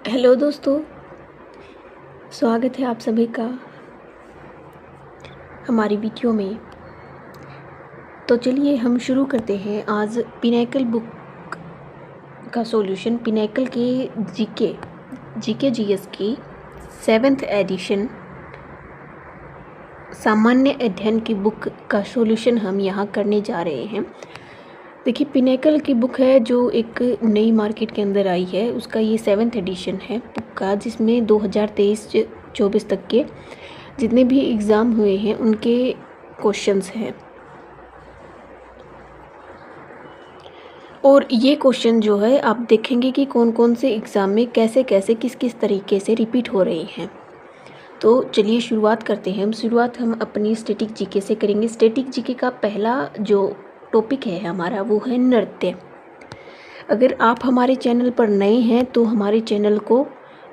Hello दोस्तों, स्वागत है आप सभी का हमारी वीडियो में। तो चलिए हम शुरू करते हैं आज पिनैकल बुक का सॉल्यूशन। पिनैकल के जीके जीएस की 7th एडिशन सामान्य अध्ययन की बुक का सॉल्यूशन हम यहाँ करने जा रहे हैं। देखिए, पिनैकल की बुक है जो एक नई मार्केट के अंदर आई है, उसका ये 7th एडिशन है बुक का, जिसमें 2023-24 तक के जितने भी एग्ज़ाम हुए हैं उनके क्वेश्चंस हैं। और ये क्वेश्चन जो है आप देखेंगे कि कौन कौन से एग्ज़ाम में कैसे कैसे किस किस तरीके से रिपीट हो रहे हैं। तो चलिए शुरुआत करते हैं। शुरुआत हम अपनी स्टैटिक जीके से करेंगे। स्टैटिक जीके का पहला जो टॉपिक है हमारा वो है नृत्य। अगर आप हमारे चैनल पर नए हैं तो हमारे चैनल को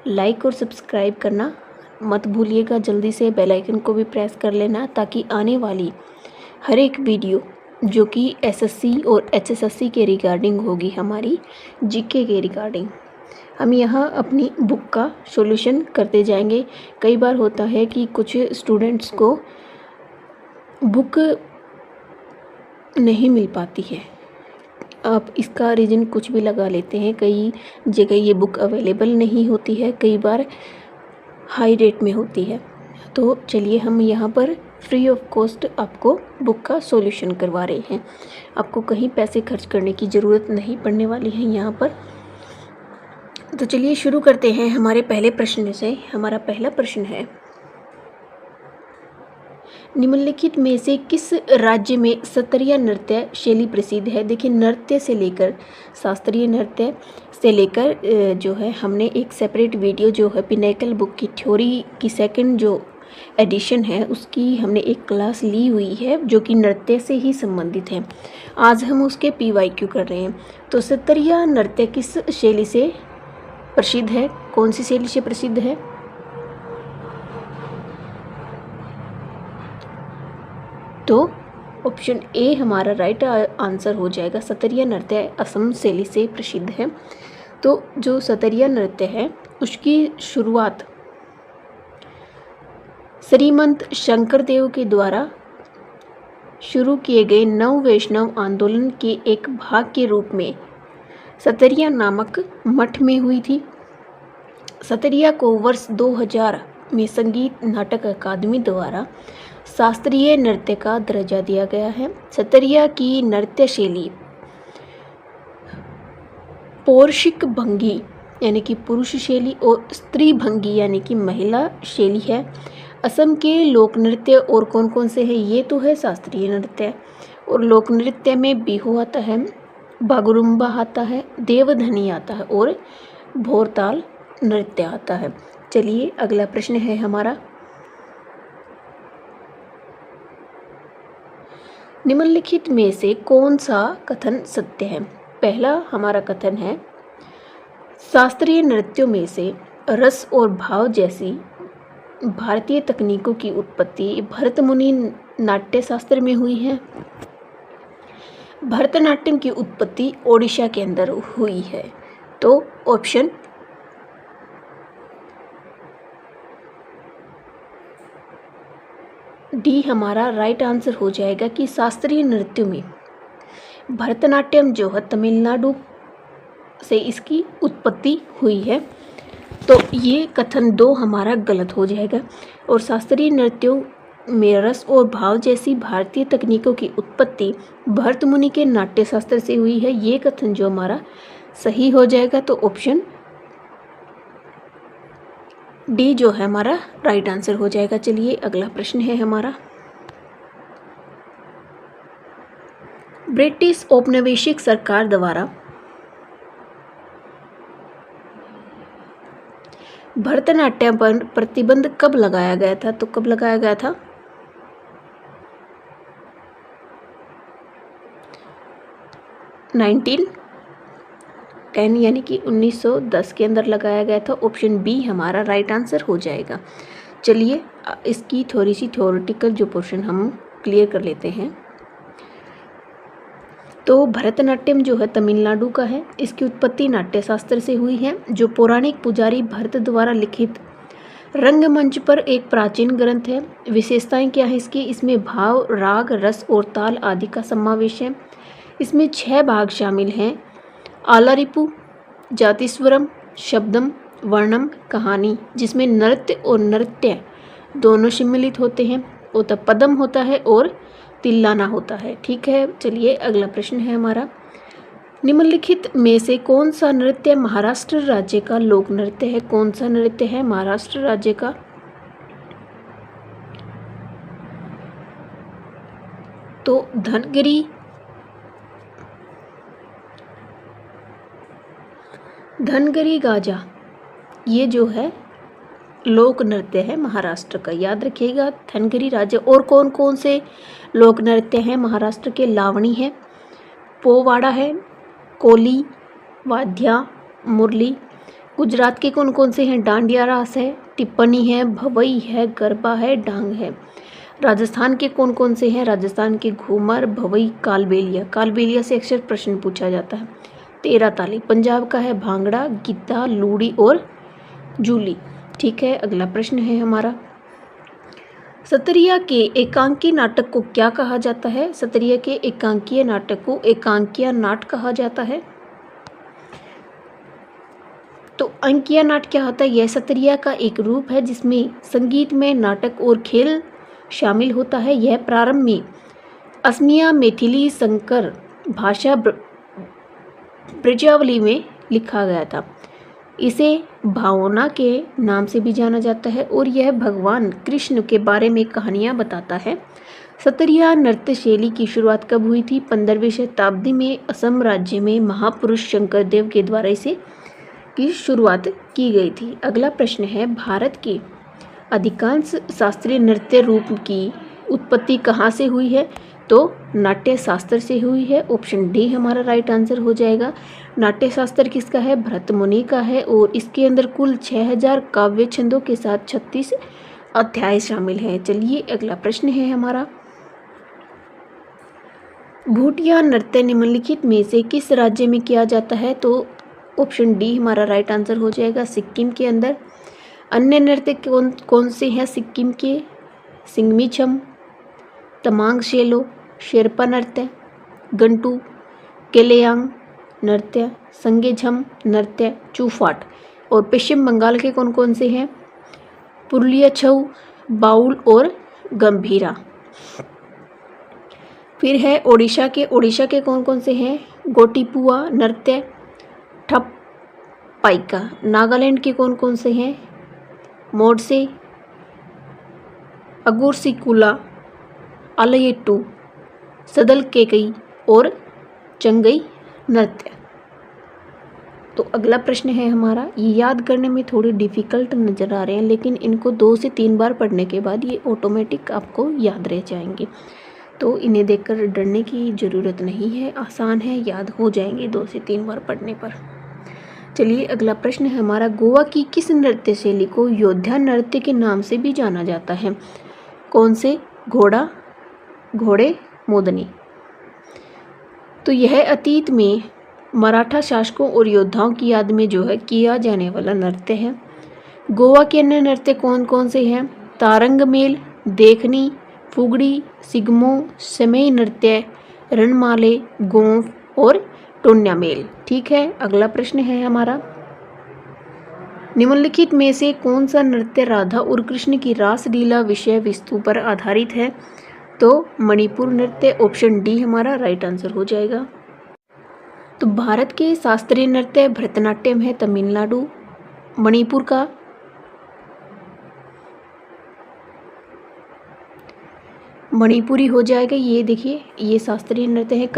लाइक और सब्सक्राइब करना मत भूलिएगा। जल्दी से बेल आइकन को भी प्रेस कर लेना ताकि आने वाली हर एक वीडियो जो कि एसएससी और एचएसएससी के रिगार्डिंग होगी, हमारी जीके के रिगार्डिंग, हम यहाँ अपनी बुक का सॉल्यूशन करते जाएंगे। कई बार होता है कि कुछ स्टूडेंट्स को बुक नहीं मिल पाती है, आप इसका रीज़न कुछ भी लगा लेते हैं। कई जगह ये बुक अवेलेबल नहीं होती है, कई बार हाई रेट में होती है। तो चलिए हम यहाँ पर फ्री ऑफ कॉस्ट आपको बुक का सॉल्यूशन करवा रहे हैं। आपको कहीं पैसे खर्च करने की ज़रूरत नहीं पड़ने वाली है यहाँ पर। तो चलिए शुरू करते हैं हमारे पहले प्रश्न से। हमारा पहला प्रश्न है, निम्नलिखित में से किस राज्य में सत्रिया नृत्य शैली प्रसिद्ध है। देखिए, नृत्य से लेकर शास्त्रीय नृत्य से लेकर जो है हमने एक सेपरेट वीडियो जो है पिनैकल बुक की थ्योरी की 2nd जो एडिशन है उसकी हमने एक क्लास ली हुई है जो कि नृत्य से ही संबंधित है। आज हम उसके PYQ कर रहे हैं। तो सत्रिया नृत्य किस शैली से प्रसिद्ध है, कौन सी शैली से प्रसिद्ध है? तो ऑप्शन ए हमारा राइट आंसर हो जाएगा। सत्रिया नृत्य असम शैली से प्रसिद्ध है। तो जो सत्रिया नृत्य है उसकी शुरुआत श्रीमंत शंकरदेव के द्वारा शुरू किए गए नव वैष्णव आंदोलन के एक भाग के रूप में सत्रिया नामक मठ में हुई थी। सत्रिया को वर्ष 2000 में संगीत नाटक अकादमी द्वारा शास्त्रीय नृत्य का दर्जा दिया गया है। सत्रिया की नृत्य शैली पौरुषिक भंगी यानी कि पुरुष शैली और स्त्री भंगी यानी कि महिला शैली है। असम के लोक नृत्य और कौन कौन से हैं? ये तो है शास्त्रीय नृत्य, और लोक नृत्य में बिहू आता है, बागुरुम्बा आता है, देवधनी आता है और भोरताल नृत्य आता है। चलिए अगला प्रश्न है हमारा, निम्नलिखित में से कौन सा कथन सत्य है? पहला हमारा कथन है, शास्त्रीय नृत्यों में से रस और भाव जैसी भारतीय तकनीकों की उत्पत्ति भरतमुनि नाट्य शास्त्र में हुई है। भरतनाट्यम की उत्पत्ति ओडिशा के अंदर हुई है। तो ऑप्शन डी हमारा राइट आंसर हो जाएगा कि शास्त्रीय नृत्यों में भरतनाट्यम जो है तमिलनाडु से इसकी उत्पत्ति हुई है। तो ये कथन 2 हमारा गलत हो जाएगा। और शास्त्रीय नृत्यों में रस और भाव जैसी भारतीय तकनीकों की उत्पत्ति भरतमुनि के नाट्य शास्त्र से हुई है, ये कथन जो हमारा सही हो जाएगा। तो ऑप्शन डी जो है हमारा राइट आंसर हो जाएगा। चलिए अगला प्रश्न है हमारा, ब्रिटिश औपनिवेशिक सरकार द्वारा भरतनाट्यम पर प्रतिबंध कब लगाया गया था? तो कब लगाया गया था? 1910 यानी कि 1910 के अंदर लगाया गया था। ऑप्शन बी हमारा राइट आंसर हो जाएगा। चलिए इसकी थोड़ी सी थ्योरेटिकल जो पोर्शन हम क्लियर कर लेते हैं। तो भरतनाट्यम जो है तमिलनाडु का है। इसकी उत्पत्ति नाट्य शास्त्र से हुई है, जो पौराणिक पुजारी भरत द्वारा लिखित रंगमंच पर एक प्राचीन ग्रंथ है। विशेषताएं क्या है इसकी? इसमें भाव, राग, रस और ताल आदि का समावेश है। इसमें 6 भाग शामिल हैं: आलारिपु, जातिस्वरम, शब्दम, वर्णम, कहानी, जिसमें नृत्य और नृत्य दोनों सम्मिलित होते हैं। उत्पदम होता है और तिल्लाना होता है। ठीक है, चलिए अगला प्रश्न है हमारा, निम्नलिखित में से कौन सा नृत्य महाराष्ट्र राज्य का लोक नृत्य है? कौन सा नृत्य है महाराष्ट्र राज्य का? तो धनगरी गाजा, ये जो है लोक नृत्य है महाराष्ट्र का, याद रखिएगा धनगरी राज्य। और कौन कौन से लोक नृत्य हैं महाराष्ट्र के? लावणी है, पोवाड़ा है, कोली, वाद्या, मुरली। गुजरात के कौन कौन से हैं? डांडिया रास है, टिप्पणी है, भवई है, गरबा है, डांग है। राजस्थान के कौन कौन से हैं? राजस्थान के घूमर, भवई, कालबेलिया। कालबेलिया से अक्सर प्रश्न पूछा जाता है। 13 ताली। पंजाब का है भांगड़ा, गिद्धा, लूड़ी और जूली। ठीक है, अगला प्रश्न है हमारा, सतरिया के एकांकी नाटक को क्या कहा जाता है? सतरिया के एकांकीय नाटक को एकांकिया नाट कहा जाता है। तो अंकिया नाट क्या होता है? यह सतरिया का एक रूप है जिसमें संगीत में नाटक और खेल शामिल होता है। यह प्रारंभ में असमिया, मैथिली, संकर भाषा ब्रजावली में लिखा गया था। इसे भावना के नाम से भी जाना जाता है और यह भगवान कृष्ण के बारे में कहानियाँ बताता है। सतरिया नृत्य शैली की शुरुआत कब हुई थी? 15वीं शताब्दी में असम राज्य में महापुरुष शंकरदेव के द्वारा इसे की शुरुआत की गई थी। अगला प्रश्न है, भारत के अधिकांश शास्त्रीय नृत्य रूप की उत्पत्ति कहाँ से हुई है? तो नाट्य शास्त्र से हुई है। ऑप्शन डी हमारा राइट आंसर हो जाएगा। नाट्य शास्त्र किसका है? भरत मुनि का है और इसके अंदर कुल 6000 काव्य छंदों के साथ 36 अध्याय शामिल हैं। चलिए अगला प्रश्न है हमारा, भूटिया नृत्य निम्नलिखित में से किस राज्य में किया जाता है? तो ऑप्शन डी हमारा राइट आंसर हो जाएगा, सिक्किम के अंदर। अन्य नृत्य कौन से हैं सिक्किम के? सिंगमीछम, तमांग सेलो, शेरपा नृत्य, गंटू, केलेयांग नृत्य, संगेझम नृत्य, चूफाट। और पश्चिम बंगाल के कौन कौन से हैं? पुरुलिया छऊ, बाउल और गंभीरा। फिर है ओडिशा के कौन कौन से हैं? गोटीपुआ नृत्य, ठप पाइका। नागालैंड के कौन कौन से हैं? मोडसे, अगुरसिकुला, आलयेट्टू, सदल केकई और चंगई नृत्य। तो अगला प्रश्न है हमारा, ये याद करने में थोड़े डिफ़िकल्ट नज़र आ रहे हैं, लेकिन इनको 2 से 3 बार पढ़ने के बाद ये ऑटोमेटिक आपको याद रह जाएंगे। तो इन्हें देखकर डरने की ज़रूरत नहीं है, आसान है, याद हो जाएंगे 2 से 3 बार पढ़ने पर। चलिए अगला प्रश्न है हमारा, गोवा की किस नृत्य शैली को योद्धा नृत्य के नाम से भी जाना जाता है? कौन से? घोड़े, मोदनी। तो यह अतीत में मराठा शासकों और योद्धाओं की याद में जो है किया जाने वाला नृत्य है। गोवा के अन्य नृत्य कौन कौन से हैं? तारंग मेल, देखनी, फुगड़ी, सिगमो, समय नृत्य, रणमाले, गोंफ और टोन्या मेल। ठीक है, अगला प्रश्न है हमारा, निम्नलिखित में से कौन सा नृत्य राधा और कृष्ण की रासलीला विषय वस्तु पर आधारित है? तो मणिपुर नृत्य। ऑप्शन डी हमारा राइट आंसर हो जाएगा। तो भारत के शास्त्रीय नृत्य भरतनाट्यम है तमिलनाडु, मणिपुर का मणिपुरी हो जाएगा। ये देखिए, ये शास्त्रीय नृत्य है।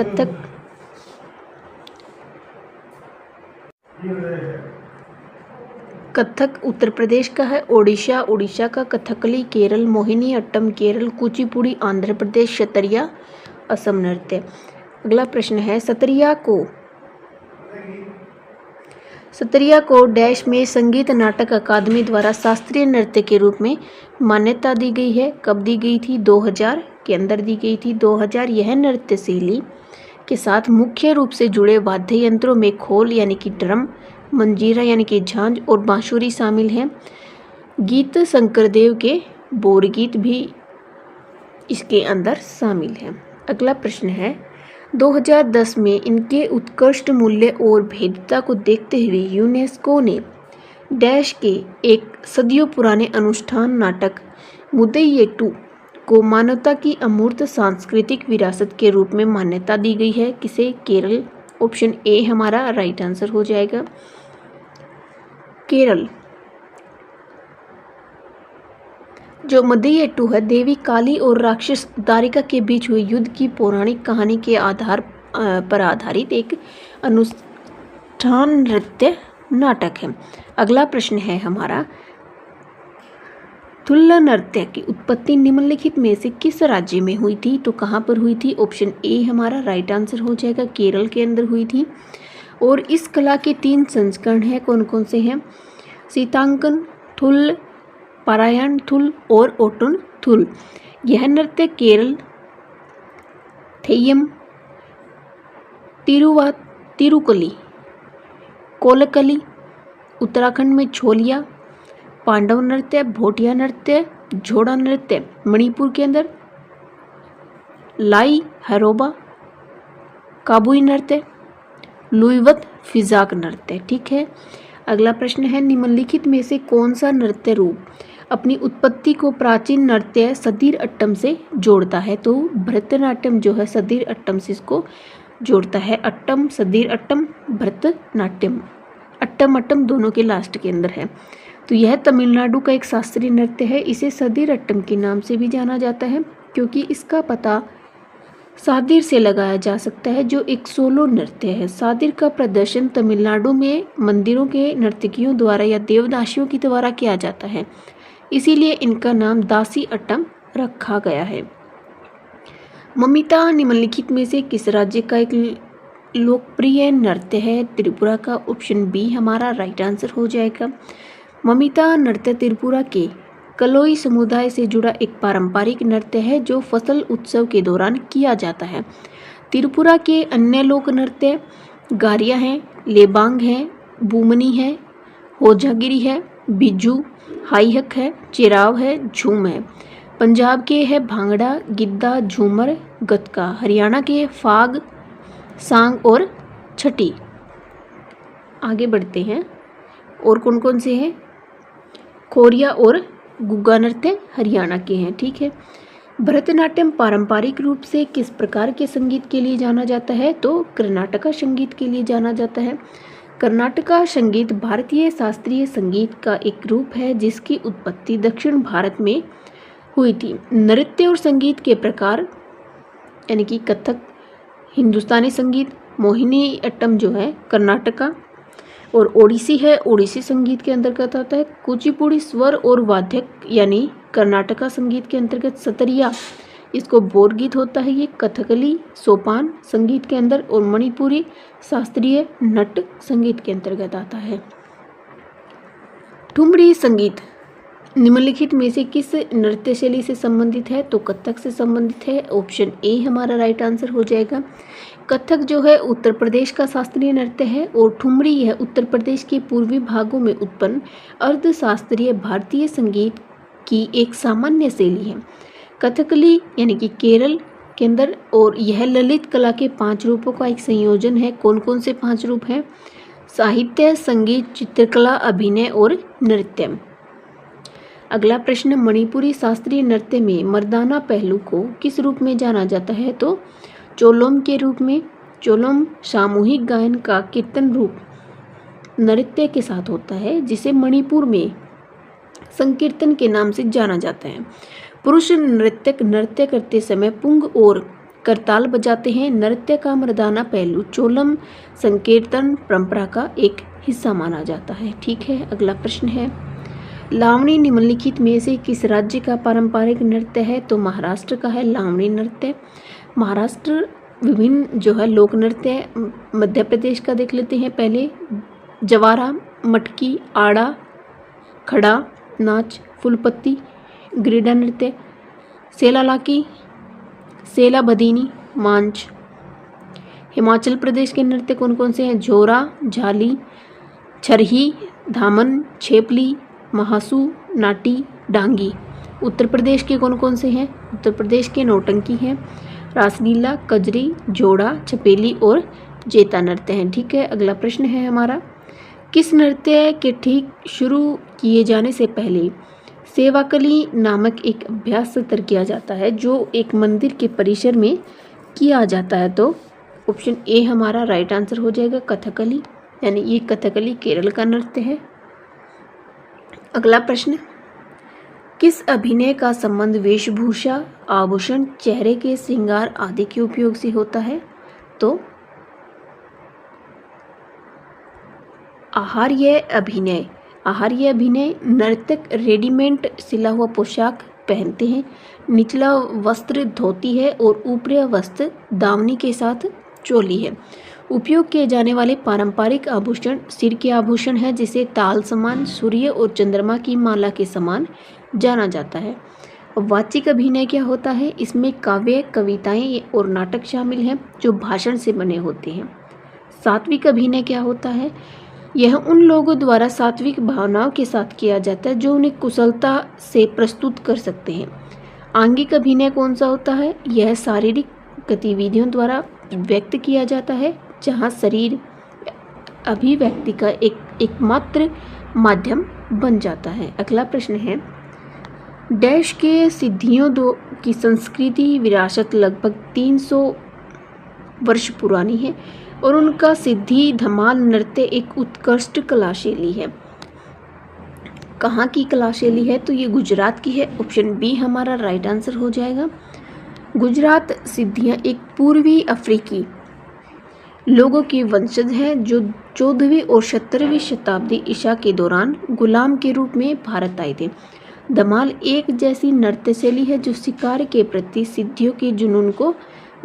कथक उत्तर प्रदेश का है। उड़ीसा का कथकली, केरल मोहिनी अट्टम केरल, कुचिपुड़ी आंध्र प्रदेश, सतरिया असम नृत्य। अगला प्रश्न है, सतरिया को डैश में संगीत नाटक अकादमी द्वारा शास्त्रीय नृत्य के रूप में मान्यता दी गई है। कब दी गई थी? 2000 के अंदर दी गई थी। 2000 यह नृत्य शैली के साथ मुख्य रूप से जुड़े वाद्य यंत्रों में खोल यानी कि ड्रम, मंजीरा यानी कि झांझ और बांसुरी शामिल हैं। गीत शंकरदेव के बोरगीत भी इसके अंदर शामिल हैं। अगला प्रश्न है 2010 में इनके उत्कृष्ट मूल्य और भेद्यता को देखते हुए यूनेस्को ने डैश के एक सदियों पुराने अनुष्ठान नाटक मुदैयेटू को मानवता की अमूर्त सांस्कृतिक विरासत के रूप में मान्यता दी गई है। किसे? केरल। ऑप्शन ए हमारा राइट आंसर हो जाएगा, केरल। जो मुदैयेटू है देवी काली और राक्षस दारिका के बीच हुए युद्ध की पौराणिक कहानी के आधार पर आधारित एक अनुष्ठान नृत्य नाटक है। अगला प्रश्न है हमारा थुल्ल नृत्य की उत्पत्ति निम्नलिखित में से किस राज्य में हुई थी? तो कहाँ पर हुई थी? ऑप्शन ए हमारा राइट आंसर हो जाएगा, केरल के अंदर हुई थी। और इस कला के 3 संस्करण हैं, कौन कौन से हैं? सीतांकन थुल्ल, पारायण थुल्ल और ओटन थुल्ल। यह नृत्य केरल थेयम, तिरुकली, कोलकली, उत्तराखंड में छोलिया, पांडव नृत्य, भोटिया नृत्य, झोड़ा नृत्य मणिपुर के अंदर, लाई हरोबा, काबुई नृत्य, लुईवत फिजाक नृत्य। ठीक है। अगला प्रश्न है निम्नलिखित में से कौन सा नृत्य रूप अपनी उत्पत्ति को प्राचीन नृत्य सदीर अट्टम से जोड़ता है? तो भरतनाट्यम जो है सदीर अट्टम से इसको जोड़ता है। अट्टम, सदीर अट्टम, भरतनाट्यम, अट्टम अट्टम दोनों के लास्ट के अंदर है। तो यह तमिलनाडु का एक शास्त्रीय नृत्य है। इसे सदीर अट्टम के नाम से भी जाना जाता है क्योंकि इसका पता सादिर से लगाया जा सकता है जो एक सोलो नृत्य है। सादिर का प्रदर्शन तमिलनाडु में मंदिरों के नर्तकियों द्वारा या देवदासियों की द्वारा किया जाता है, इसीलिए इनका नाम दासी अट्टम रखा गया है। ममिता निम्नलिखित में से किस राज्य का एक लोकप्रिय नृत्य है? त्रिपुरा का। ऑप्शन बी हमारा राइट आंसर हो जाएगा। ममिता नृत्य त्रिपुरा के कलोई समुदाय से जुड़ा एक पारंपरिक नृत्य है जो फसल उत्सव के दौरान किया जाता है। त्रिपुरा के अन्य लोक नृत्य गारिया हैं, लेबांग हैं, बुमनी है, होजागिरी है, बिजू, हाईहक है, चिराव है, झूम है। पंजाब के है भांगड़ा, गिद्दा, झूमर, गतका। हरियाणा के फाग, सांग और छठी। आगे बढ़ते हैं और कौन कौन से हैं? खोरिया और गुग्गा नृत्य हरियाणा के हैं। ठीक है। भरतनाट्यम पारंपरिक रूप से किस प्रकार के संगीत के लिए जाना जाता है? तो कर्नाटका संगीत के लिए जाना जाता है। कर्नाटका संगीत भारतीय शास्त्रीय संगीत का एक रूप है जिसकी उत्पत्ति दक्षिण भारत में हुई थी। नृत्य और संगीत के प्रकार यानी कि कथक, हिंदुस्तानी संगीत, मोहिनी अट्टम जो है कर्नाटका, और ओडिसी है, ओडिसी संगीत के अंतर्गत आता है। कुचिपुड़ी स्वर और वाद्यक यानी कर्नाटका संगीत के अंतर्गत। सतरिया इसको बोरगीत होता है ये। कथकली सोपान संगीत के अंदर और मणिपुरी शास्त्रीय नट संगीत के अंतर्गत आता है। ठुमरी संगीत निम्नलिखित में से किस नृत्य शैली से संबंधित है? तो कथक से संबंधित है। ऑप्शन ए हमारा राइट आंसर हो जाएगा। कथक जो है उत्तर प्रदेश का शास्त्रीय नृत्य है और ठुमरी यह उत्तर प्रदेश के पूर्वी भागों में उत्पन्न अर्धशास्त्रीय भारतीय संगीत की एक सामान्य शैली है। कथकली यानी कि केरल के अंदर, और यह ललित कला के 5 रूपों का एक संयोजन है। कौन कौन से 5 रूप हैं? साहित्य, संगीत, चित्रकला, अभिनय और नृत्य। अगला प्रश्न मणिपुरी शास्त्रीय नृत्य में मर्दाना पहलू को किस रूप में जाना जाता है? तो चोलोम के रूप में। चोलोम सामूहिक गायन का कीर्तन रूप नृत्य के साथ होता है जिसे मणिपुर में संकीर्तन के नाम से जाना जाता है। पुरुष नृत्यक नृत्य करते समय पुंग और करताल बजाते हैं। नृत्य का मर्दाना पहलू चोलम संकीर्तन परंपरा का एक हिस्सा माना जाता है। ठीक है। अगला प्रश्न है लावणी निम्नलिखित में से किस राज्य का पारंपरिक नृत्य है? तो महाराष्ट्र का है लावणी नृत्य। महाराष्ट्र विभिन्न जो है लोक नृत्य है। मध्य प्रदेश का देख लेते हैं पहले। जवारा, मटकी, आड़ा, खड़ा नाच, फुलपत्ती, ग्रीडा नृत्य, सेला लाकी, सेला बदीनी, मांच। हिमाचल प्रदेश के नृत्य कौन कौन से हैं? झोरा, झाली, छरही, धामन, छेपली, महासू, नाटी, डांगी। उत्तर प्रदेश के कौन कौन से हैं? उत्तर प्रदेश के नौटंकी हैं, रासलीला, कजरी, जोड़ा, छपेली और जेता नृत्य हैं। ठीक है, अगला प्रश्न है हमारा, किस नृत्य के ठीक शुरू किए जाने से पहले सेवाकली नामक एक अभ्यास सत्र किया जाता है जो एक मंदिर के परिसर में किया जाता है? तो ऑप्शन ए हमारा राइट आंसर हो जाएगा, कथकली। यानी ये कथकली केरल का नृत्य है। अगला प्रश्न, किस अभिनय का संबंध वेशभूषा, आभूषण, चेहरे के श्रृंगार आदि के उपयोग से होता है? तो आहार्य अभिनय। आहार्य अभिनय नर्तक रेडीमेड सिला हुआ पोशाक पहनते हैं, निचला वस्त्र धोती है और ऊपरी वस्त्र दावनी के साथ चोली है। उपयोग किए जाने वाले पारंपरिक आभूषण सिर के आभूषण है जिसे ताल समान, सूर्य और चंद्रमा की माला के समान जाना जाता है। वाचिक अभिनय क्या होता है? इसमें काव्य, कविताएं और नाटक शामिल हैं जो भाषण से बने होते हैं। सात्विक अभिनय क्या होता है? यह उन लोगों द्वारा सात्विक भावनाओं के साथ किया जाता है जो उन्हें कुशलता से प्रस्तुत कर सकते हैं। आंगिक अभिनय कौन सा होता है? यह शारीरिक गतिविधियों द्वारा व्यक्त किया जाता है जहाँ शरीर अभिव्यक्ति का एकमात्र माध्यम बन जाता है। अगला प्रश्न है, डैश के सिद्धियों दो की संस्कृति विरासत लगभग 300 वर्ष पुरानी है और उनका सिद्धि धमाल नृत्य एक उत्कृष्ट कला शैली है। कहाँ की कला शैली है? तो ये गुजरात की है। ऑप्शन बी हमारा राइट आंसर हो जाएगा। गुजरात सिद्धियाँ एक पूर्वी अफ्रीकी लोगों के वंशज हैं जो 14वीं और 17वीं शताब्दी ईसा के दौरान गुलाम के रूप में भारत आए थे। धमाल एक जैसी नृत्य शैली है जो शिकार के प्रति सिद्धियों के जुनून को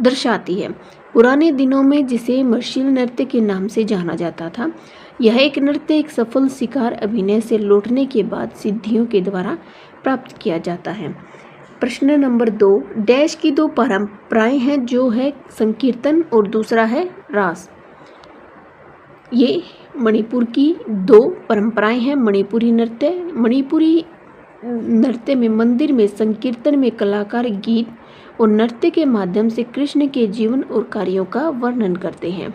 दर्शाती है। पुराने दिनों में जिसे मर्शिल नृत्य के नाम से जाना जाता था, यह एक नृत्य एक सफल शिकार अभिनय से लौटने के बाद सिद्धियों के द्वारा प्राप्त किया जाता है। प्रश्न नंबर 2, डैश की दो परंपराएं हैं जो है संकीर्तन और दूसरा है रास। ये मणिपुर की दो परंपराएं हैं। मणिपुरी नृत्य में मंदिर में संकीर्तन में कलाकार गीत और नृत्य के माध्यम से कृष्ण के जीवन और कार्यों का वर्णन करते हैं।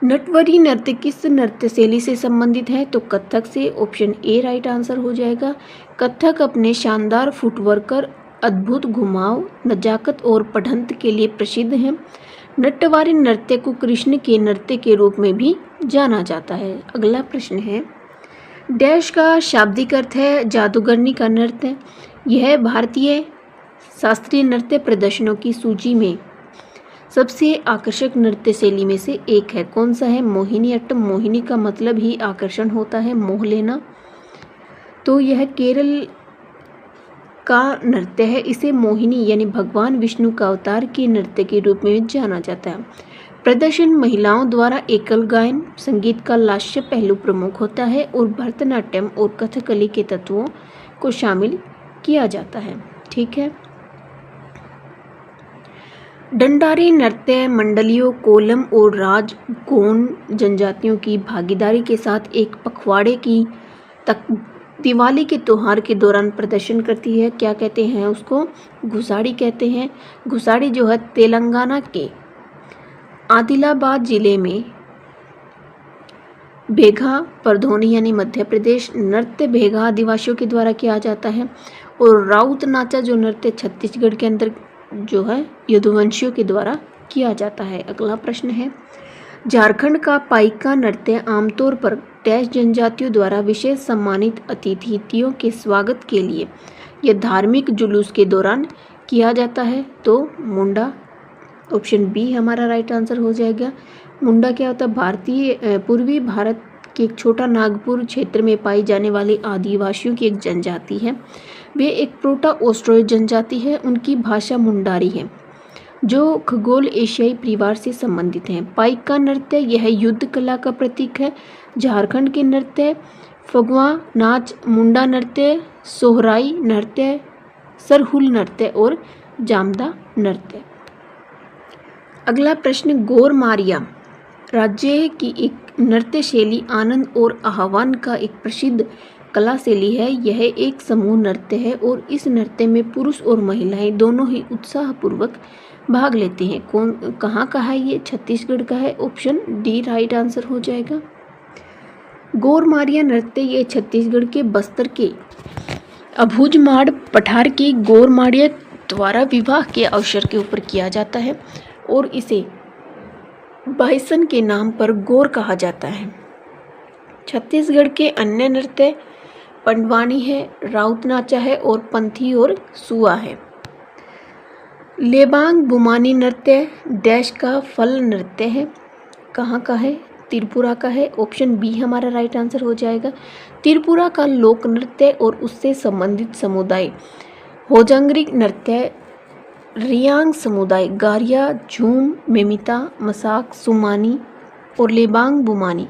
नटवरी नृत्य किस नृत्य शैली से संबंधित है? तो कथक से। ऑप्शन ए राइट आंसर हो जाएगा। कथक अपने शानदार फुटवर्क, अद्भुत घुमाव, नजाकत और पढ़ंत के लिए प्रसिद्ध है। नटवारी नृत्य को कृष्ण के नृत्य के रूप में भी जाना जाता है। अगला प्रश्न है, डैश का शाब्दिक अर्थ है जादूगरनी का नृत्य। यह भारतीय शास्त्रीय नृत्य प्रदर्शनों की सूची में सबसे आकर्षक नृत्य शैली में से एक है। कौन सा है? मोहिनी अट्टम। मोहिनी का मतलब ही आकर्षण होता है, मोह लेना। तो यह केरल का नृत्य है। इसे मोहिनी यानी भगवान विष्णु का अवतार के नृत्य के रूप में जाना जाता है। प्रदर्शन महिलाओं द्वारा एकल गायन, संगीत का लास्य पहलू प्रमुख होता है और भरतनाट्यम और कथकली के तत्वों को शामिल किया जाता है। ठीक है। डंडारी नृत्य मंडलियों, कोलम और राजगोंड जनजातियों की भागीदारी के साथ एक पखवाड़े की दिवाली के त्योहार के दौरान प्रदर्शन करती है। क्या कहते हैं उसको? घुसाड़ी कहते हैं। घुसाड़ी जो है तेलंगाना के आदिलाबाद जिले में भेगा परधोनी यानी मध्य प्रदेश नृत्य भेगा आदिवासियों के द्वारा किया जाता है। और राउत नाचा जो नृत्य छत्तीसगढ़ के अंदर जो है यदुवंशियों के द्वारा किया जाता है। अगला प्रश्न है, झारखंड का पाइका नृत्य आमतौर पर डैश जनजातियों द्वारा विशेष सम्मानित अतिथियों के स्वागत के लिए यह धार्मिक जुलूस के दौरान किया जाता है। तो मुंडा। ऑप्शन बी हमारा राइट आंसर हो जाएगा। मुंडा क्या होता है? पूर्वी भारत के एक छोटा नागपुर क्षेत्र में पाई जाने वाली आदिवासियों की एक जनजाति है। वे एक प्रोटो ऑस्ट्रोइड जनजाति है। उनकी भाषा मुंडारी है जो खगोल एशियाई परिवार से संबंधित है। पाइका नृत्य यह युद्ध कला का प्रतीक है। झारखंड के नृत्य फगुआ नाच, मुंडा नृत्य, सोहराई नृत्य, सरहुल नृत्य और जामदा नृत्य। अगला प्रश्न, गौर मारिया राज्य की एक नृत्य शैली आनंद और आह्वान का एक प्रसिद्ध कला शैली है। यह एक समूह नृत्य है और इस नृत्य में पुरुष और महिलाएं दोनों ही उत्साहपूर्वक भाग लेते हैं। कहाँ का है ये? छत्तीसगढ़ का है। ऑप्शन डी राइट आंसर हो जाएगा। गौर मारिया नृत्य ये छत्तीसगढ़ के बस्तर के अबूझमाड़ पठार की गौर मारिया द्वारा विवाह के अवसर के ऊपर किया जाता है और इसे बाइसन के नाम पर गौर कहा जाता है। छत्तीसगढ़ के अन्य नृत्य पंडवानी है, राउत नाचा है और पंथी और सुआ है। लेबांग बुमानी नृत्य देश का फल नृत्य है। कहाँ का है? त्रिपुरा का है। ऑप्शन बी हमारा राइट आंसर हो जाएगा। त्रिपुरा का लोक नृत्य और उससे संबंधित समुदाय होजांगरी नृत्य, रियांग समुदाय गारिया, झूम, मेमिता, मसाक, सुमानी और लेबांग बुमानी।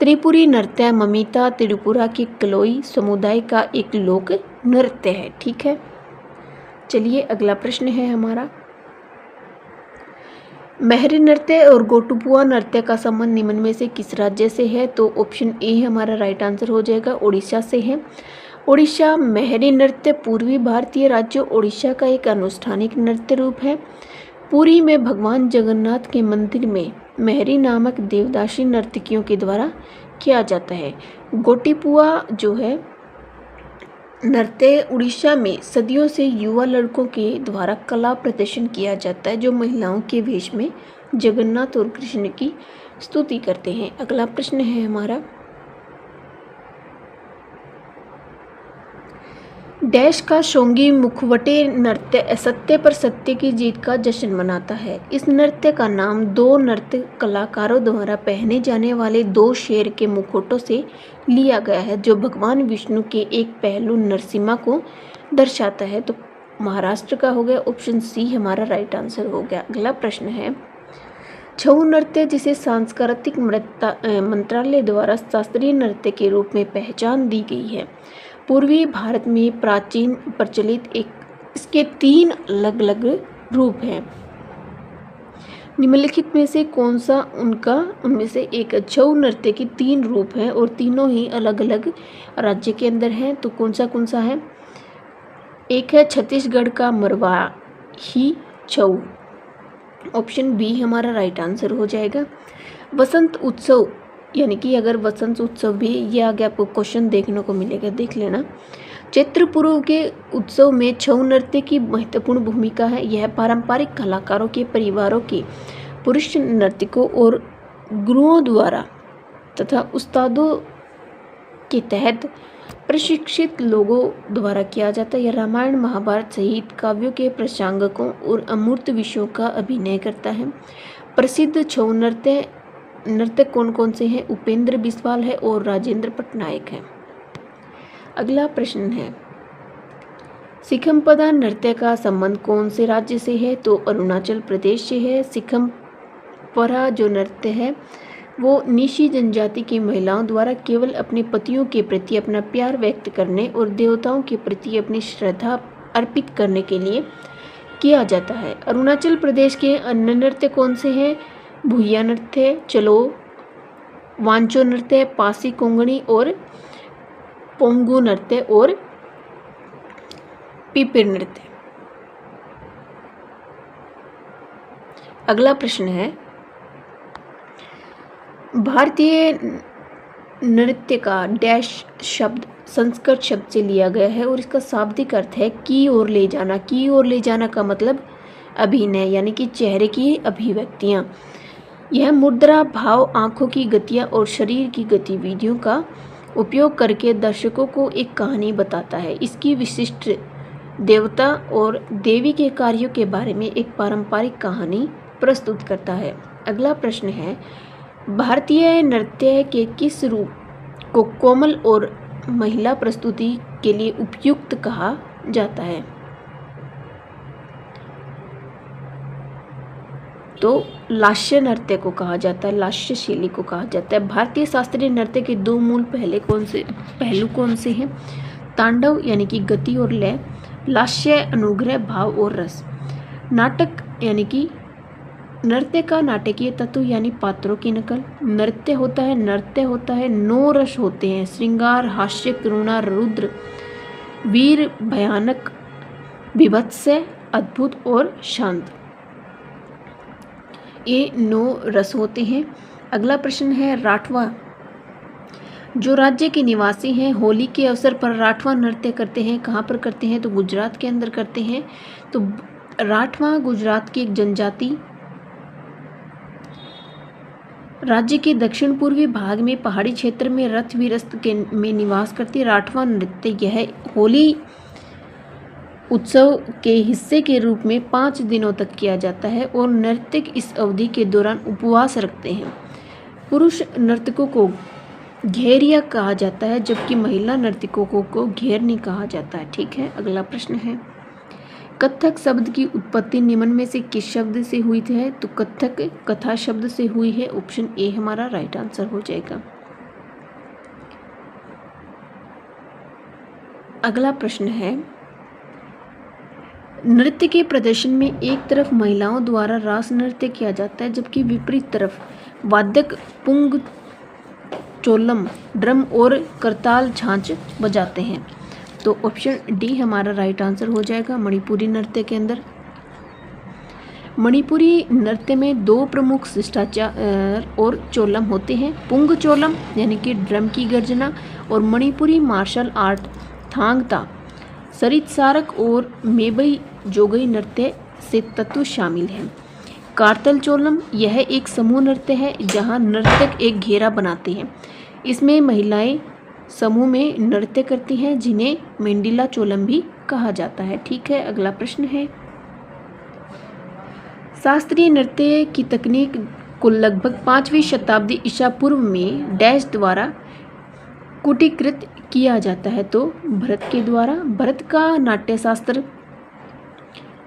त्रिपुरी नृत्य ममिता त्रिपुरा के कलोई समुदाय का एक लोक नृत्य है। ठीक है, चलिए अगला प्रश्न है हमारा, महरी नृत्य और गोटुपुआ नृत्य का संबंध निम्न में से किस राज्य से है? तो ऑप्शन ए हमारा राइट आंसर हो जाएगा, उड़ीसा से है। उड़ीसा महरी नृत्य पूर्वी भारतीय राज्य उड़ीसा का एक अनुष्ठानिक नृत्य रूप है। पुरी में भगवान जगन्नाथ के मंदिर में महरी नामक देवदासी नर्तकियों के द्वारा किया जाता है। गोटिपुआ जो है नृत्य उड़ीसा में सदियों से युवा लड़कों के द्वारा कला प्रदर्शन किया जाता है, जो महिलाओं के वेश में जगन्नाथ और कृष्ण की स्तुति करते हैं। अगला प्रश्न है हमारा, डैश का शोंगी मुखवटे नृत्य असत्य पर सत्य की जीत का जश्न मनाता है। इस नृत्य का नाम दो नृत्य कलाकारों द्वारा पहने जाने वाले दो शेर के मुखौटों से लिया गया है, जो भगवान विष्णु के एक पहलू नरसिम्हा को दर्शाता है। तो महाराष्ट्र का हो गया, ऑप्शन सी हमारा राइट आंसर हो गया। अगला प्रश्न है, छऊ नृत्य जिसे सांस्कृतिक मंत्रालय द्वारा शास्त्रीय नृत्य के रूप में पहचान दी गई है, पूर्वी भारत में प्राचीन प्रचलित इसके 3 अलग अलग रूप हैं। निम्नलिखित में से कौन सा उनमें से एक? छऊ नृत्य के 3 रूप हैं और तीनों ही अलग अलग राज्य के अंदर हैं। तो कौन सा है? एक है छत्तीसगढ़ का मरवाही छऊ, ऑप्शन बी हमारा राइट आंसर हो जाएगा। वसंत उत्सव यानी कि अगर वसंत उत्सव भी ये आगे आपको क्वेश्चन देखने को मिलेगा, देख लेना। चैत्र पूर्व के उत्सव में छऊ नृत्य की महत्वपूर्ण भूमिका है। यह पारंपरिक कलाकारों के परिवारों के पुरुष नर्तकों और गुरुओं द्वारा तथा उस्तादों के तहत प्रशिक्षित लोगों द्वारा किया जाता है। यह रामायण महाभारत सहित काव्यों के प्रसंगों और अमूर्त विषयों का अभिनय करता है। प्रसिद्ध छऊ नर्तक कौन से हैं? उपेंद्र बिस्वाल है और राजेंद्र पटनायक है। अगला प्रश्न है, सिखमपदा नृत्य का संबंध कौन से राज्य से है? तो अरुणाचल प्रदेश से है। सिखमपरा जो नृत्य है वो निशी जनजाति की महिलाओं द्वारा केवल अपने पतियों के प्रति अपना प्यार व्यक्त करने और देवताओं के प्रति अपनी श्रद्धा अर्पित करने के लिए किया जाता है। अरुणाचल प्रदेश के अन्य नृत्य कौन से हैं? भुइया नृत्य, चलो, वांचो नृत्य, पासी कोंगणी और पोंगू नृत्य और पिपिर नृत्य। अगला प्रश्न है, भारतीय नृत्य का डैश शब्द संस्कृत शब्द से लिया गया है और इसका शाब्दिक अर्थ है की ओर ले जाना। की ओर ले जाना का मतलब अभिनय यानी कि चेहरे की अभिव्यक्तियाँ। यह मुद्रा, भाव, आंखों की गतियाँ और शरीर की गतिविधियों का उपयोग करके दर्शकों को एक कहानी बताता है। इसकी विशिष्ट देवता और देवी के कार्यों के बारे में एक पारंपरिक कहानी प्रस्तुत करता है। अगला प्रश्न है, भारतीय नृत्य के किस रूप को कोमल और महिला प्रस्तुति के लिए उपयुक्त कहा जाता है? तो लास्य नृत्य को कहा जाता है, लास्य शैली को कहा जाता है। भारतीय शास्त्रीय नृत्य के 2 मूल पहलू कौन से हैं? तांडव यानी कि गति और लय, लास्य अनुग्रह, भाव और रस। नाटक यानी कि नृत्य का नाटकीय तत्व यानी पात्रों की नकल। नृत्य होता है 9 रस होते हैं, श्रृंगार, हास्य, करुणा, रुद्र, वीर, भयानक, बीभत्स, अद्भुत और शांत। ये 9 रस होते हैं। अगला प्रश्न है राठवा। जो राज्य के निवासी हैं होली के अवसर पर राठवा नृत्य करते हैं, कहाँ पर करते हैं? तो गुजरात के अंदर करते हैं। तो राठवा गुजरात की एक जनजाति राज्य के दक्षिण पूर्वी भाग में पहाड़ी क्षेत्र में रथवीरस्त में निवास करती राठवा नृत्य यह होली उत्सव के हिस्से के रूप में 5 दिनों तक किया जाता है और नर्तक इस अवधि के दौरान उपवास रखते हैं। पुरुष नर्तकों को घेरिया कहा जाता है जबकि महिला नर्तकों को घेरनी कहा जाता है। ठीक है, अगला प्रश्न है कथक शब्द की उत्पत्ति निम्न में से किस शब्द से हुई है? तो कथक कथा शब्द से हुई है। ऑप्शन ए हमारा राइट आंसर हो जाएगा। अगला प्रश्न है नृत्य के प्रदर्शन में एक तरफ महिलाओं द्वारा रास नृत्य किया जाता है जबकि विपरीत तरफ वादक पुंग, चोलम, ड्रम और करताल झांझ बजाते हैं। तो ऑप्शन डी हमारा राइट आंसर हो जाएगा। मणिपुरी नृत्य के अंदर मणिपुरी नृत्य में 2 प्रमुख शिष्टाचार और चोलम होते हैं, पुंग चोलम यानी कि ड्रम की गर्जना और मणिपुरी मार्शल आर्ट थांगता, सरित सारक और मेबई जोगई नृत्य से तत्व शामिल हैं। कारतल चोलम यह एक समूह नृत्य है जहां नर्तक एक घेरा बनाते हैं। इसमें महिलाएं समूह में नृत्य करती हैं जिन्हें मेंडिला चोलम भी कहा जाता है। ठीक है, अगला प्रश्न है शास्त्रीय नृत्य की तकनीक को लगभग 5वीं शताब्दी ईसा पूर्व में डैश द्वारा कूटीकृत किया जाता है। तो भरत के द्वारा। भरत का नाट्यशास्त्र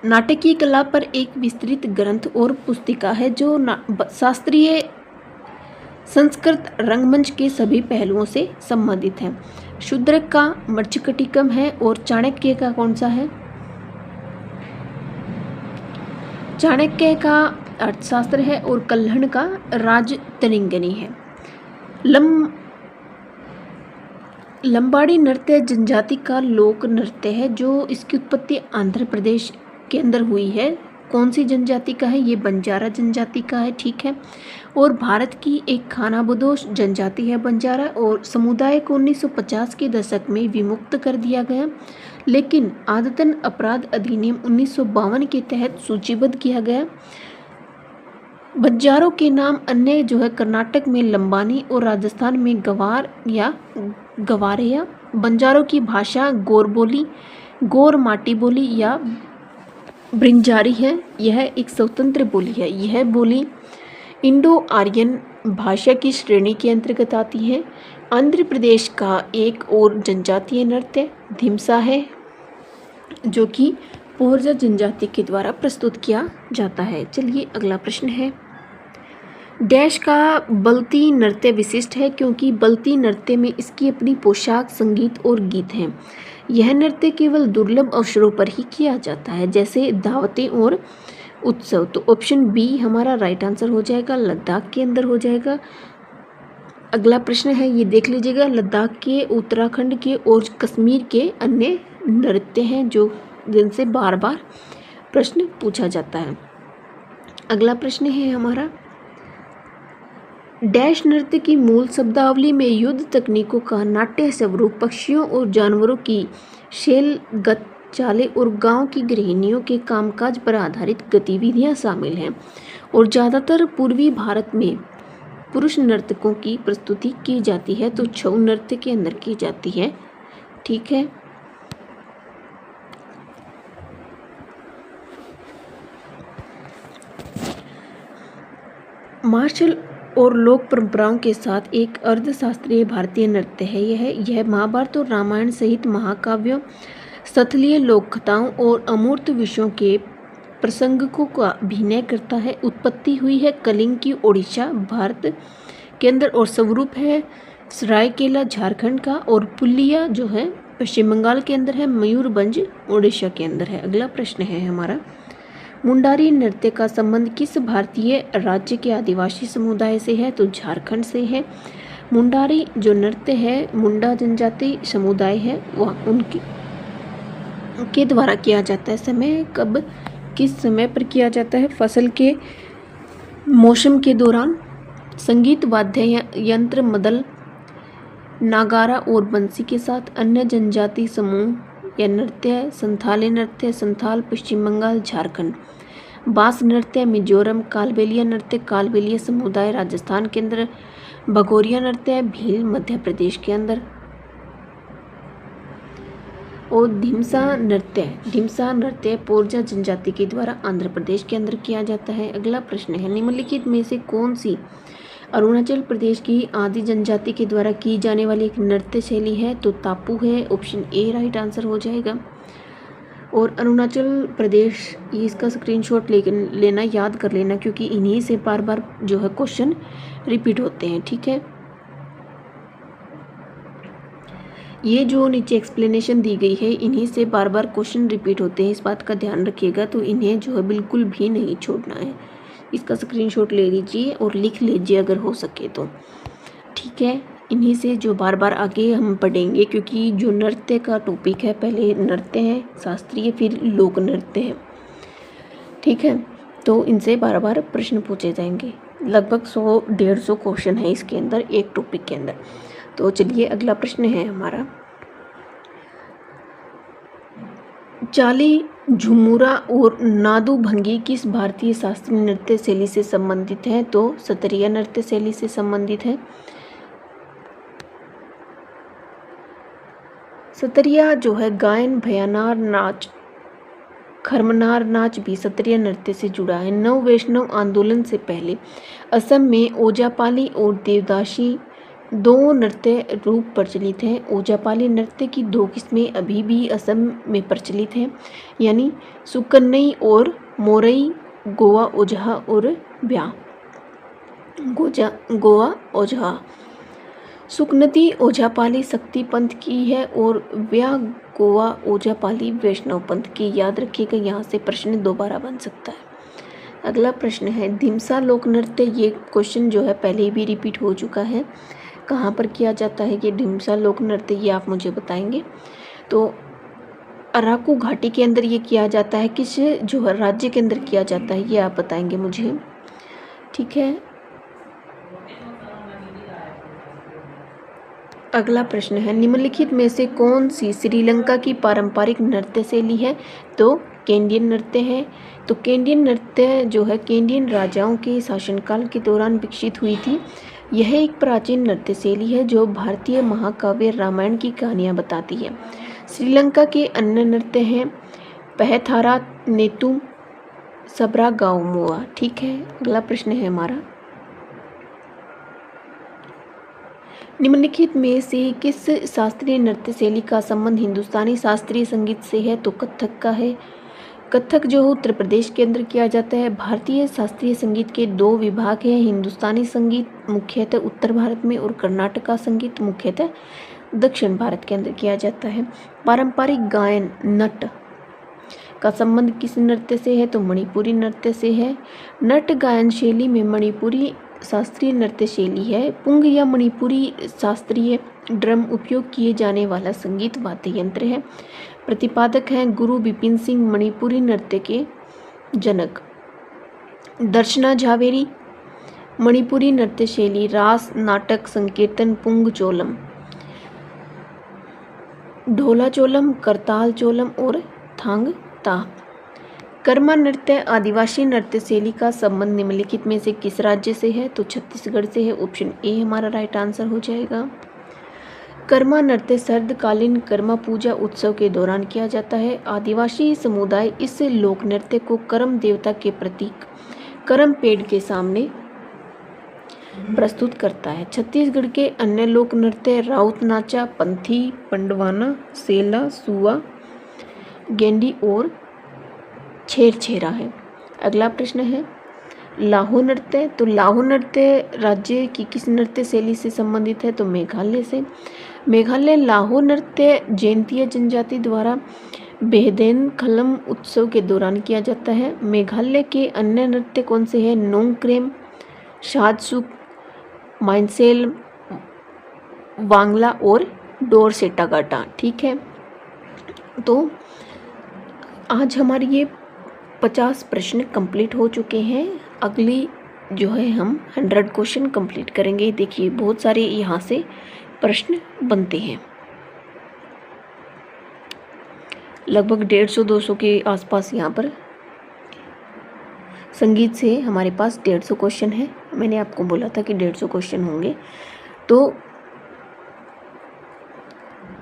नाटकीय कला पर एक विस्तृत ग्रंथ और पुस्तिका है जो शास्त्रीय संस्कृत रंगमंच के सभी पहलुओं से संबंधित है। शूद्रक का मृच्छकटिकम है और चाणक्य का कौन सा है? चाणक्य का अर्थशास्त्र है और कल्हण का राजतरंगिणी है। लंबाड़ी नृत्य जनजाति का लोक नृत्य है जो इसकी उत्पत्ति आंध्र प्रदेश के अंदर हुई है। कौन सी जनजाति का है? ये बंजारा जनजाति का है। ठीक है, और भारत की एक खानाबदोश जनजाति है बंजारा और समुदाय को 1950 के दशक में विमुक्त कर दिया गया, लेकिन आदतन अपराध अधिनियम 1952 के तहत सूचीबद्ध किया गया। बंजारों के नाम अन्य जो है कर्नाटक में लंबानी और राजस्थान में गवार या गवारेया। बंजारों की भाषा गोर बोली, गोर माटी बोली या ब्रिंजारी है। यह एक स्वतंत्र बोली है। यह बोली इंडो आर्यन भाषा की श्रेणी के अंतर्गत आती है। आंध्र प्रदेश का एक और जनजातीय नृत्य धिमसा है जो कि पोरजा जनजाति के द्वारा प्रस्तुत किया जाता है। चलिए अगला प्रश्न है डैश का बल्ती नृत्य विशिष्ट है क्योंकि बल्ती नृत्य में इसकी अपनी पोशाक, संगीत और गीत हैं। यह नृत्य केवल दुर्लभ अवसरों पर ही किया जाता है जैसे दावतें और उत्सव। तो ऑप्शन बी हमारा राइट आंसर हो जाएगा, लद्दाख के अंदर हो जाएगा। अगला प्रश्न है ये देख लीजिएगा, लद्दाख के, उत्तराखंड के और कश्मीर के अन्य नृत्य हैं जो जिनसे बार बार प्रश्न पूछा जाता है। अगला प्रश्न है हमारा डैश नृत्य की मूल शब्दावली में युद्ध तकनीकों का नाट्य स्वरूप, पक्षियों और जानवरों की शैलगत चालें और गांव की गृहिणियों के कामकाज पर आधारित गतिविधियां शामिल हैं और ज़्यादातर पूर्वी भारत में पुरुष नर्तकों की प्रस्तुति की जाती है तो छऊ नृत्य के अंदर की जाती है। ठीक है, मार्शल और लोक परंपराओं के साथ एक अर्धशास्त्रीय भारतीय नृत्य है। यह महाभारत और रामायण सहित महाकाव्यों, स्थलीय लोक कथाओं और अमूर्त विषयों के प्रसंगों का अभिनय करता है। उत्पत्ति हुई है कलिंग की ओडिशा भारत के अंदर और स्वरूप है सरायकेला झारखंड का और पुलिया जो है पश्चिम बंगाल के अंदर है, मयूरभंज ओडिशा के अंदर है। अगला प्रश्न है हमारा मुंडारी नृत्य का संबंध किस भारतीय राज्य के आदिवासी समुदाय से है? तो झारखंड से है। मुंडारी जो नृत्य है मुंडा जनजाति समुदाय है वह उनकी के द्वारा किया जाता है। समय कब किस समय पर किया जाता है? फसल के मौसम के दौरान। संगीत वाद्य यंत्र मदल, नागारा और बंसी के साथ। अन्य जनजाति समूह या नृत्य संथाली नृत्य, संथाल पश्चिम बंगाल झारखंड। बांस नृत्य मिजोरम। कालबेलिया नृत्य कालबेलिया समुदाय राजस्थान के अंदर। भगोरिया नृत्य भील मध्य प्रदेश के अंदर। और ढिमसा नृत्य पोरजा जनजाति के द्वारा आंध्र प्रदेश के अंदर किया जाता है। अगला प्रश्न है, निम्नलिखित में से कौन सी अरुणाचल प्रदेश की आदि जनजाति के द्वारा की जाने वाली एक नृत्य शैली है? तो तापू है। ऑप्शन ए राइट आंसर हो जाएगा। और अरुणाचल प्रदेश ये इसका स्क्रीनशॉट लेना, याद कर लेना, क्योंकि इन्हीं से बार बार जो है क्वेश्चन रिपीट होते हैं। ठीक है, ये जो नीचे एक्सप्लेनेशन दी गई है इन्हीं से बार बार क्वेश्चन रिपीट होते हैं, इस बात का ध्यान रखिएगा। तो इन्हें जो है बिल्कुल भी नहीं छोड़ना है। इसका स्क्रीनशॉट ले लीजिए और लिख लीजिए अगर हो सके तो। ठीक है, इन्हीं से जो बार बार आगे हम पढ़ेंगे, क्योंकि जो नृत्य का टॉपिक है पहले नृत्य है शास्त्रीय, फिर लोक नृत्य है। ठीक है, तो इनसे बार बार प्रश्न पूछे जाएंगे। लगभग 100-150 क्वेश्चन है इसके अंदर, एक टॉपिक के अंदर। तो चलिए अगला प्रश्न है हमारा, चाली, झुमुरा और नादू भंगी किस भारतीय शास्त्रीय नृत्य शैली से संबंधित है? तो सतरिया नृत्य शैली से संबंधित है। सतरिया जो है गायन, भयानार नाच, खरमनार नाच भी सतरिया नृत्य से जुड़ा है। नव वैष्णव आंदोलन से पहले असम में ओजापाली और देवदासी दो नृत्य रूप प्रचलित हैं। ओजापाली नृत्य की 2 किस्में अभी भी असम में प्रचलित हैं, यानी सुकन्नई और मोरई। गोवा ओझा और ब्याह। गोवा ओझा। सुकनती ओझापाली शक्ति पंथ की है और ब्याह गोवा ओझापाली वैष्णव पंथ की। याद रखिएगा, यहाँ से प्रश्न दोबारा बन सकता है। अगला प्रश्न है, ढिमसा लोक नृत्य। ये क्वेश्चन जो है पहले भी रिपीट हो चुका है। कहाँ पर किया जाता है ये ढिमसा लोक नृत्य, ये आप मुझे बताएंगे। तो अराकू घाटी के अंदर ये किया जाता है। किस जो है राज्य के अंदर किया जाता है ये आप बताएंगे मुझे। ठीक है, अगला प्रश्न है, निम्नलिखित में से कौन सी श्रीलंका की पारंपरिक नृत्य शैली है? तो केंडियन नृत्य है। तो केंडियन नृत्य जो है केंडियन राजाओं के शासनकाल के दौरान विकसित हुई थी। यह एक प्राचीन नृत्य शैली है जो भारतीय महाकाव्य रामायण की कहानियाँ बताती है। श्रीलंका के अन्य नृत्य हैं पहथारा, नेतुम, सबरा गाउमुआ। ठीक है, अगला प्रश्न है हमारा, निम्नलिखित में से किस शास्त्रीय नृत्य शैली का संबंध हिंदुस्तानी शास्त्रीय संगीत से है? तो कथक का है। कथक जो उत्तर प्रदेश के अंदर किया जाता है। भारतीय शास्त्रीय संगीत के 2 विभाग हैं, हिंदुस्तानी संगीत मुख्यतः उत्तर भारत में और कर्नाटक का संगीत मुख्यतः दक्षिण भारत के अंदर किया जाता है। पारंपरिक गायन नट का संबंध किस नृत्य से है? तो मणिपुरी नृत्य से है। नट गायन शैली में मणिपुरी शास्त्रीय नृत्य शैली है। पुंग या मणिपुरी शास्त्रीय ड्रम उपयोग किए जाने वाला संगीत वाद्य यंत्र है। प्रतिपादक हैं गुरु बिपिन सिंह, मणिपुरी नृत्य के जनक। दर्शना झावेरी। मणिपुरी नृत्य शैली रास, नाटक, संकीर्तन, पुंग चोलम, ढोला चोलम, करताल चोलम और थांग ता। कर्मा नृत्य आदिवासी नृत्य शैली का संबंध निम्नलिखित में से किस राज्य से है? तो छत्तीसगढ़ से है। ऑप्शन ए हमारा राइट आंसर हो जाएगा। कर्मा नृत्य शरदकालीन कर्मा पूजा उत्सव के दौरान किया जाता है। आदिवासी समुदाय इस लोक नृत्य को करम देवता के प्रतीक करम पेड़ के सामने प्रस्तुत करता है। छत्तीसगढ़ के अन्य लोक नृत्य राउत नाचा, पंथी, पंडवाना, सेला, सुआ, गेंडी और छेरछेरा है। अगला प्रश्न है लाहो नृत्य। तो लाहो नृत्य राज्य की किस नृत्य शैली से संबंधित है? तो मेघालय से। मेघालय लाहो नृत्य जैंतिया जनजाति द्वारा बेहदेन खलम उत्सव के दौरान किया जाता है। मेघालय के अन्य नृत्य कौन से हैं? नोंगक्रेम, शादसुक, माइनसेल, वांगला और डोरसेटागाटा। ठीक है, तो आज हमारे ये 50 प्रश्न कंप्लीट हो चुके हैं। अगली जो है हम 100 क्वेश्चन कंप्लीट करेंगे। देखिए बहुत सारे यहाँ से प्रश्न बनते हैं, लगभग 150-200 के आसपास। यहाँ पर संगीत से हमारे पास 150 क्वेश्चन है। मैंने आपको बोला था कि 150 क्वेश्चन होंगे। तो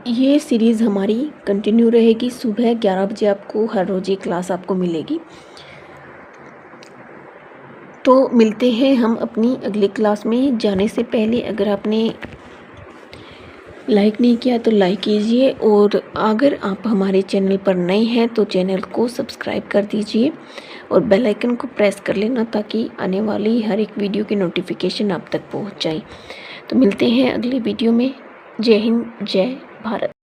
ये सीरीज़ हमारी कंटिन्यू रहेगी। सुबह 11 बजे आपको हर रोज़ एक क्लास आपको मिलेगी। तो मिलते हैं हम अपनी अगली क्लास में। जाने से पहले अगर आपने लाइक नहीं किया तो लाइक कीजिए, और अगर आप हमारे चैनल पर नए हैं तो चैनल को सब्सक्राइब कर दीजिए और बेल आइकन को प्रेस कर लेना, ताकि आने वाली हर एक वीडियो की नोटिफिकेशन आप तक पहुंच जाए। तो मिलते हैं अगली वीडियो में। जय हिंद, जय भारत।